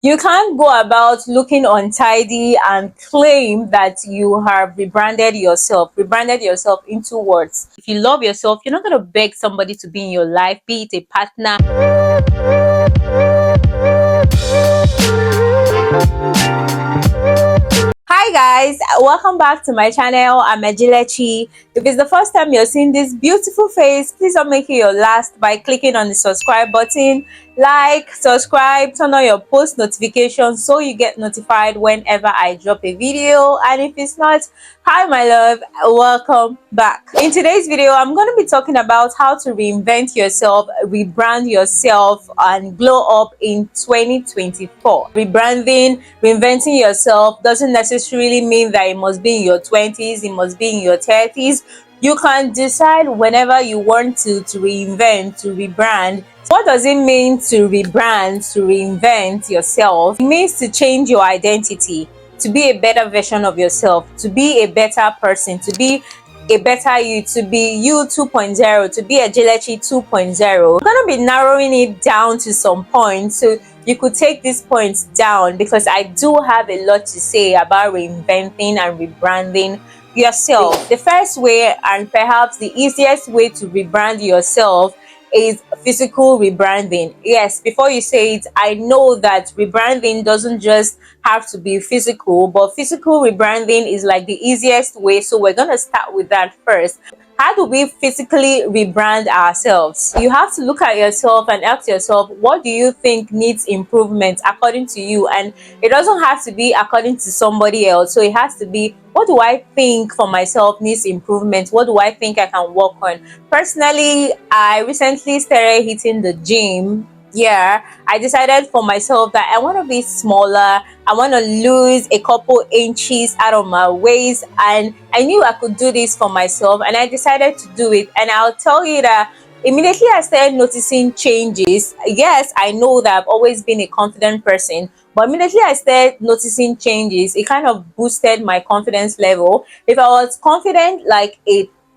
You can't go about looking untidy and claim that you have rebranded yourself. Rebranded yourself into words. If you love yourself, you're not going to beg somebody to be in your life, be it a partner. Hi guys, welcome back to my channel. I'm Ejilechi. If it's the first time you're seeing this beautiful face, please don't make it your last by clicking on the subscribe button. Like, subscribe, turn on your post notifications so you get notified whenever I drop a video. And if it's not, hi my love, welcome back. In today's video, I'm going to be talking about how to reinvent yourself, rebrand yourself, and glow up in 2024. Rebranding, reinventing yourself doesn't necessarily mean that it must be in your 20s, it must be in your 30s. You can decide whenever you want to reinvent, to rebrand. What does it mean to rebrand, to reinvent yourself? It means to change your identity, to be a better version of yourself, to be a better person, to be a better you, to be you 2.0, to be a Ejilechi 2.0. I'm going to be narrowing it down to some points, so you could take these points down because I do have a lot to say about reinventing and rebranding yourself. The first way, and perhaps the easiest way to rebrand yourself, is physical rebranding. Yes, before you say it, I know that rebranding doesn't just have to be physical, but physical rebranding is like the easiest way, so we're going to start with that first. How do we physically rebrand ourselves? You have to look at yourself and ask yourself, what do you think needs improvement according to you? And it doesn't have to be according to somebody else. So it has to be, what do I think for myself needs improvement? What do I think I can work on? Personally, I recently started hitting the gym. Yeah, I decided for myself that I want to be smaller. I want to lose a couple inches out of my waist, and I knew I could do this for myself, and I decided to do it. And I'll tell you that immediately I started noticing changes. Yes, I know that I've always been a confident person, but immediately I started noticing changes, it kind of boosted my confidence level. If I was confident like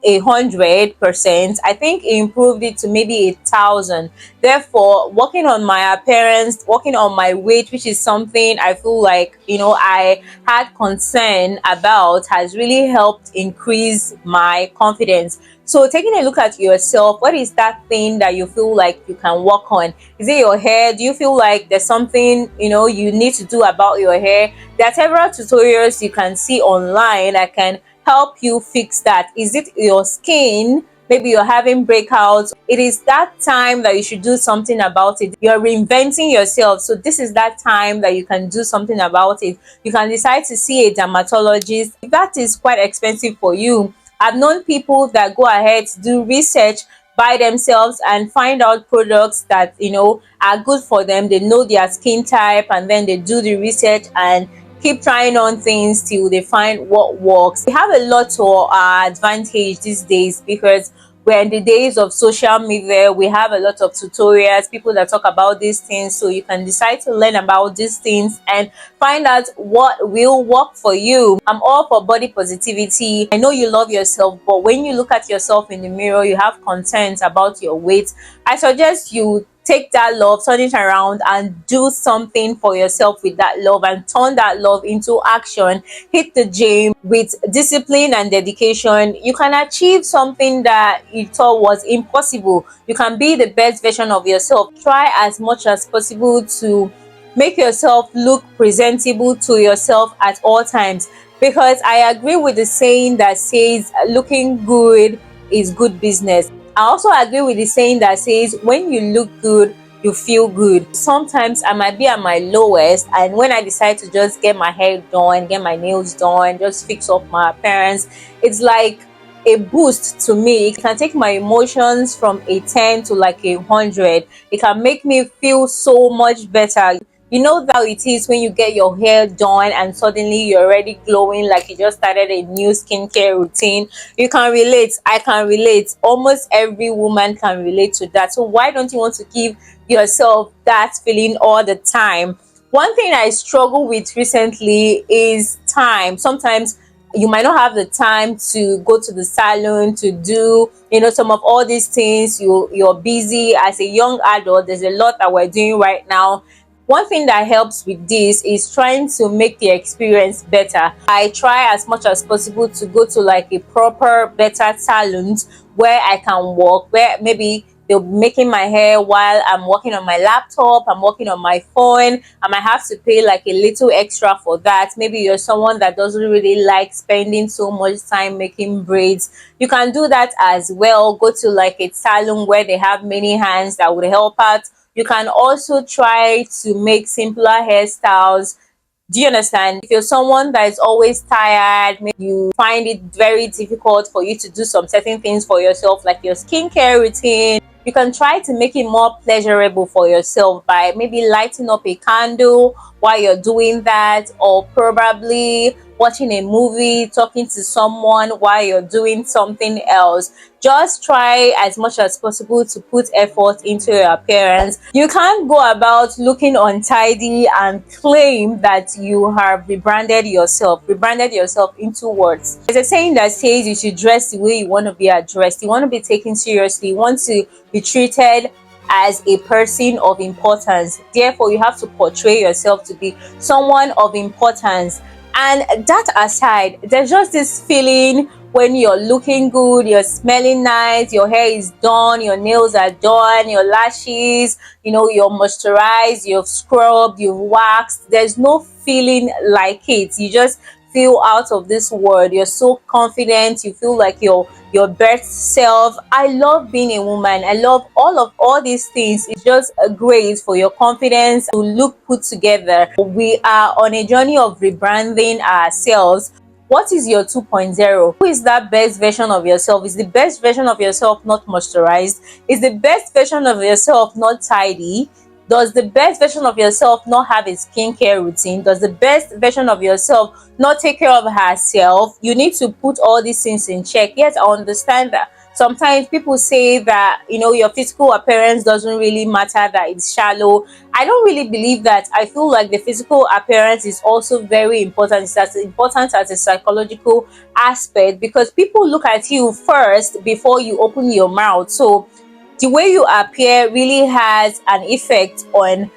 100%, I think it improved it to maybe 1,000. Therefore, working on my appearance, working on my weight, which is something I feel like I had concern about, has really helped increase my confidence. So taking a look at yourself, what is that thing that you feel like you can work on? Is it your hair? Do you feel like there's something you need to do about your hair? There are several tutorials you can see online that can help you fix that. Is it your skin? Maybe you're having breakouts. It is that time that you should do something about it. You're reinventing yourself, so this is that time that you can do something about it. You can decide to see a dermatologist. That is quite expensive for you. I've known people that go ahead to do research by themselves and find out products that are good for them. They know their skin type, and then they do the research and keep trying on things till they find what works. We have a lot to our advantage these days because we're in the days of social media. We have a lot of tutorials, people that talk about these things, so you can decide to learn about these things and find out what will work for you. I'm all for body positivity. I know you love yourself, but when you look at yourself in the mirror, you have concerns about your weight. I suggest you take that love, turn it around, and do something for yourself with that love, and turn that love into action. Hit the gym with discipline and dedication. You can achieve something that you thought was impossible. You can be the best version of yourself. Try as much as possible to make yourself look presentable to yourself at all times, because I agree with the saying that says looking good is good business. I also agree with the saying that says when you look good, you feel good. Sometimes I might be at my lowest, and when I decide to just get my hair done, get my nails done, just fix up my appearance, it's like a boost to me. It can take my emotions from a 10 to like 100. It can make me feel so much better. You know how it is when you get your hair done and suddenly you're already glowing like you just started a new skincare routine. You can relate. I can relate. Almost every woman can relate to that. So why don't you want to give yourself that feeling all the time? One thing I struggle with recently is time. Sometimes you might not have the time to go to the salon to do some of all these things. You're busy as a young adult. There's a lot that we're doing right now. One thing that helps with this is trying to make the experience better. I try as much as possible to go to like a proper better salons where I can work, where maybe they'll be making my hair while I'm working on my laptop, I'm working on my phone. I might have to pay like a little extra for that. Maybe you're someone that doesn't really like spending so much time making braids. You can do that as well. Go to like a salon where they have many hands that would help out. You can also try to make simpler hairstyles. Do you understand? If you're someone that is always tired, maybe you find it very difficult for you to do some certain things for yourself, like your skincare routine, you can try to make it more pleasurable for yourself by maybe lighting up a candle while you're doing that, or probably watching a movie, talking to someone while you're doing something else. Just try as much as possible to put effort into your appearance. You can't go about looking untidy and claim that you have rebranded yourself. Rebranded yourself into words. There's a saying that says you should dress the way you want to be addressed. You want to be taken seriously. You want to be treated as a person of importance. Therefore, you have to portray yourself to be someone of importance. And that aside, there's just this feeling when you're looking good, you're smelling nice, your hair is done, your nails are done, your lashes, you're moisturized, you've scrubbed, you've waxed. There's no feeling like it. You just feel out of this world. You're so confident. You feel like your best self. I love being a woman. I love all these things. It's just great for your confidence to look put together. We are on a journey of rebranding ourselves. What is your 2.0? Who is that best version of yourself? Is the best version of yourself not moisturized? Is the best version of yourself not tidy? Does the best version of yourself not have a skincare routine? Does the best version of yourself not take care of herself? You need to put all these things in check. Yes, I understand that. Sometimes people say that, your physical appearance doesn't really matter, that it's shallow. I don't really believe that. I feel like the physical appearance is also very important. It's as important as a psychological aspect, because people look at you first before you open your mouth. So the way you appear really has an effect on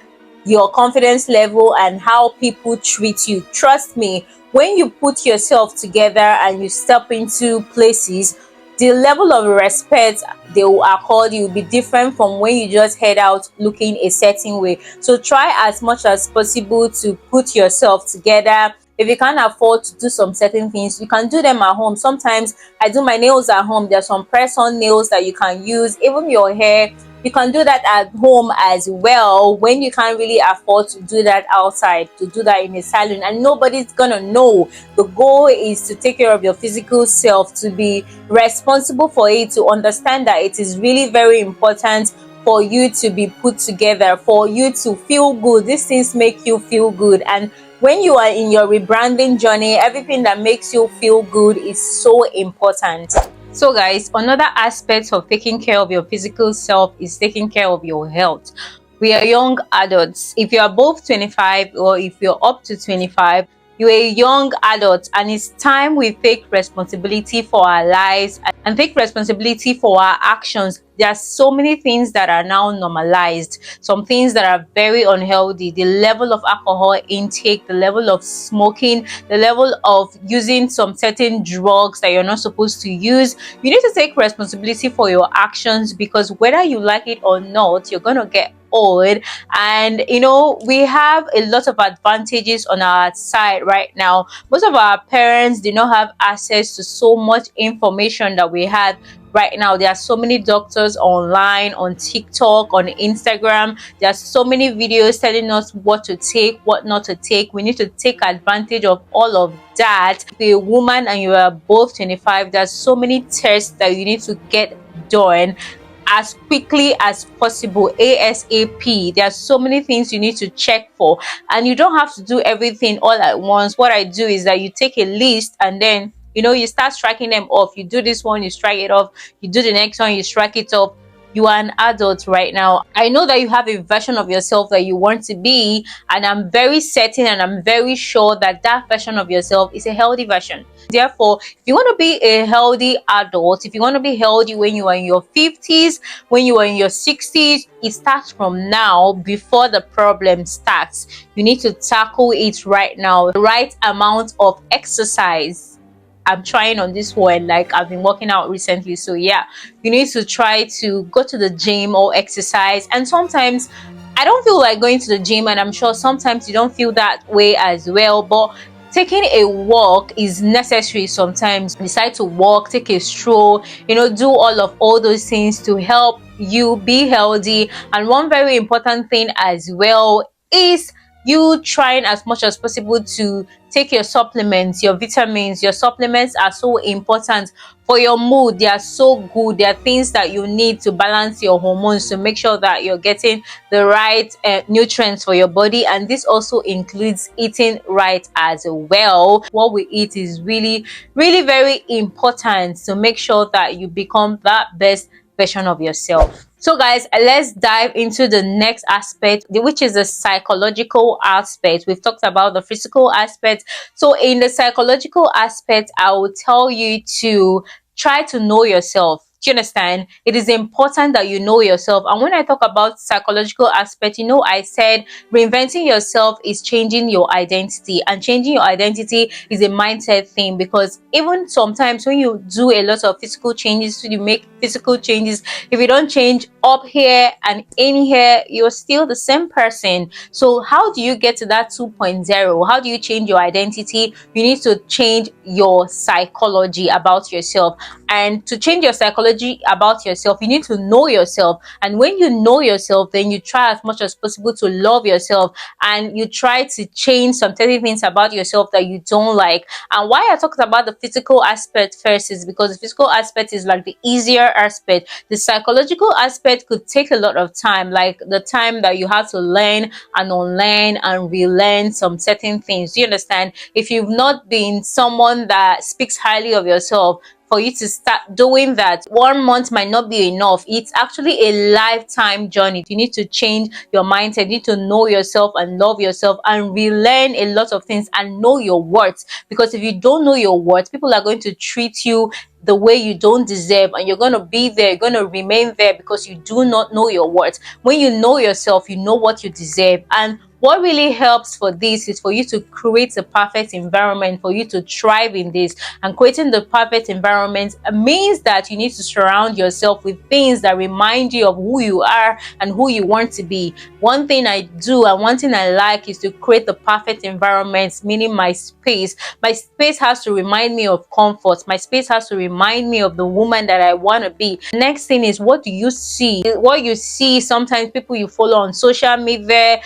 your confidence level and how people treat you. Trust me, when you put yourself together and you step into places, the level of respect they will accord you will be different from when you just head out looking a certain way. So try as much as possible to put yourself together. If you can't afford to do some certain things, you can do them at home. Sometimes I do my nails at home. There's some press-on nails that you can use. Even your hair, you can do that at home as well, when you can't really afford to do that outside, to do that in a salon, and nobody's gonna know. The goal is to take care of your physical self, to be responsible for it, to understand that it is really very important for you to be put together, for you to feel good. These things make you feel good, and when you are in your rebranding journey, everything that makes you feel good is so important. So guys, another aspect of taking care of your physical self is taking care of your health. We are young adults. If you're above 25 or if you're up to 25, you're a young adult, and it's time we take responsibility for our lives and take responsibility for our actions. There are so many things that are now normalized, some things that are very unhealthy. The level of alcohol intake, the level of smoking, the level of using some certain drugs that you're not supposed to use. You need to take responsibility for your actions, because whether you like it or not, you're gonna get old. And we have a lot of advantages on our side right now. Most of our parents do not have access to so much information that we have right now. There are so many doctors online, on TikTok, on Instagram. There are so many videos telling us what to take, what not to take. We need to take advantage of all of that. If you're a woman and you are above 25, there's so many tests that you need to get done as quickly as possible, ASAP. There are so many things you need to check for, and you don't have to do everything all at once. What I do is that you take a list, and then you start striking them off. You do this one, you strike it off. You do the next one, you strike it off. You are an adult right now. I know that you have a version of yourself that you want to be, and I'm very certain and I'm very sure that that version of yourself is a healthy version. Therefore, if you want to be a healthy adult, if you want to be healthy when you are in your 50s, when you are in your 60s, it starts from now before the problem starts. You need to tackle it right now. The right amount of exercise. I'm trying on this one, like I've been working out recently. So yeah, you need to try to go to the gym or exercise. And sometimes I don't feel like going to the gym, and I'm sure sometimes you don't feel that way as well. But taking a walk is necessary sometimes. Decide to walk, take a stroll, do all those things to help you be healthy. And one very important thing as well is you trying as much as possible to take your supplements, your vitamins. Your supplements are so important for your mood. They are so good. They are things that you need to balance your hormones, to make sure that you're getting the right nutrients for your body. And this also includes eating right as well. What we eat is really, really very important to make sure that you become that best version of yourself. So guys, let's dive into the next aspect, which is the psychological aspect. We've talked about the physical aspect. So in the psychological aspect, I will tell you to try to know yourself. Do you understand? It is important that you know yourself. And when I talk about psychological aspect, I said reinventing yourself is changing your identity, and changing your identity is a mindset thing. Because even sometimes when you do a lot of physical changes, you make physical changes, if you don't change up here and in here, you're still the same person. So how do you get to that 2.0? How do you change your identity? You need to change your psychology about yourself. And to change your psychology about yourself, you need to know yourself. And when you know yourself, then you try as much as possible to love yourself, and you try to change some certain things about yourself that you don't like. And why I talked about the physical aspect first is because the physical aspect is like the easier aspect. The psychological aspect could take a lot of time, like the time that you have to learn and unlearn and relearn some certain things. Do you understand? If you've not been someone that speaks highly of yourself, for you to start doing that, 1 month might not be enough. It's actually a lifetime journey. You need to change your mindset. You need to know yourself and love yourself and relearn a lot of things and know your worth. Because if you don't know your worth, people are going to treat you the way you don't deserve, and you're going to be there, you're going to remain there because you do not know your worth. When you know yourself, you know what you deserve. And what really helps for this is for you to create a perfect environment for you to thrive in this. And creating the perfect environment means that you need to surround yourself with things that remind you of who you are and who you want to be. One thing I do and one thing I like is to create the perfect environment, meaning my space. My space has to remind me of comfort. My space has to remind me of the woman that I want to be. Next thing is, what do you see? What you see, sometimes people you follow on social media,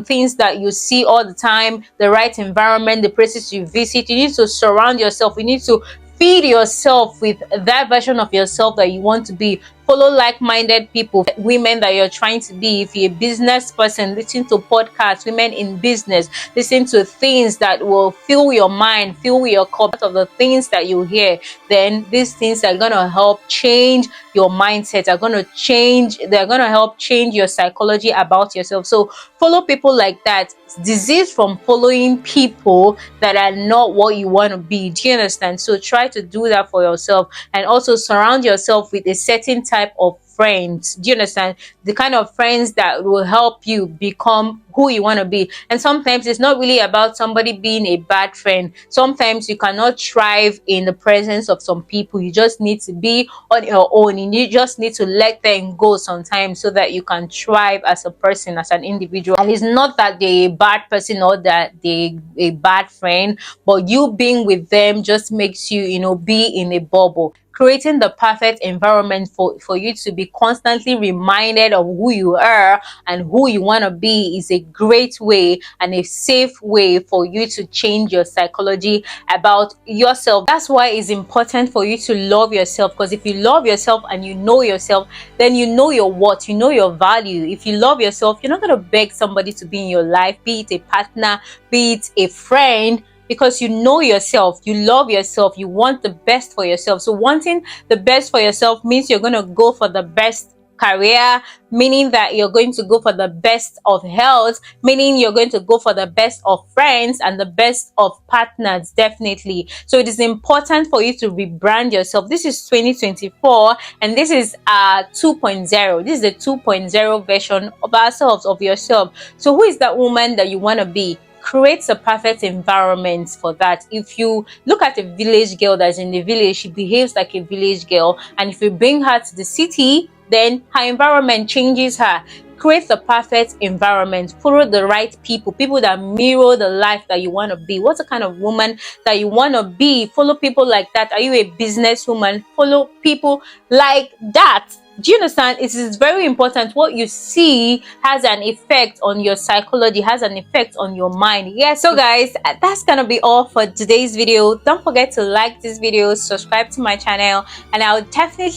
things that you see all the time, the right environment, the places you visit. You need to surround yourself. You need to feed yourself with that version of yourself that you want to be. Follow like-minded people, women that you're trying to be. If you're a business person, listen to podcasts, women in business. Listen to things that will fill your mind, fill your cup. Of the things that you hear, then these things are going to help change your mindset, they're going to help change your psychology about yourself. So follow people like that. Disease from following people that are not what you want to be. Do you understand? So try to do that for yourself, and also surround yourself with a certain type of friends. Do you understand? The kind of friends that will help you become who you want to be. And sometimes it's not really about somebody being a bad friend. Sometimes you cannot thrive in the presence of some people. You just need to be on your own, and you just need to let them go sometimes so that you can thrive as a person, as an individual. And it's not that they're a bad person or that they're a bad friend, but you being with them just makes you, be in a bubble. Creating the perfect environment for you to be constantly reminded of who you are and who you want to be is a great way and a safe way for you to change your psychology about yourself. That's why it's important for you to love yourself, because if you love yourself and you know yourself, then you know your worth, you know your value. If you love yourself, you're not going to beg somebody to be in your life, be it a partner, be it a friend, because you know yourself, you love yourself, you want the best for yourself. So wanting the best for yourself means you're going to go for the best career, meaning that you're going to go for the best of health, meaning you're going to go for the best of friends and the best of partners, definitely. So it is important for you to rebrand yourself. This is 2024 and this is 2.0. This is the 2.0 version of ourselves, of yourself. So who is that woman that you want to be? Creates a perfect environment for that. If you look at a village girl that's in the village, she behaves like a village girl, and if you bring her to the city, then her environment changes her. Create the perfect environment. Follow the right people, people that mirror the life that you want to be. What's the kind of woman that you want to be? Follow people like that. Are you a businesswoman? Follow people like that. Do you understand? It is very important. What you see has an effect on your psychology, has an effect on your mind. Yes. So guys, that's gonna be all for today's video. Don't forget to like this video, subscribe to my channel, and I'll definitely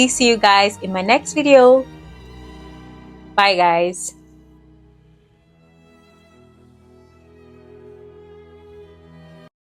see you guys in my next video. Bye guys.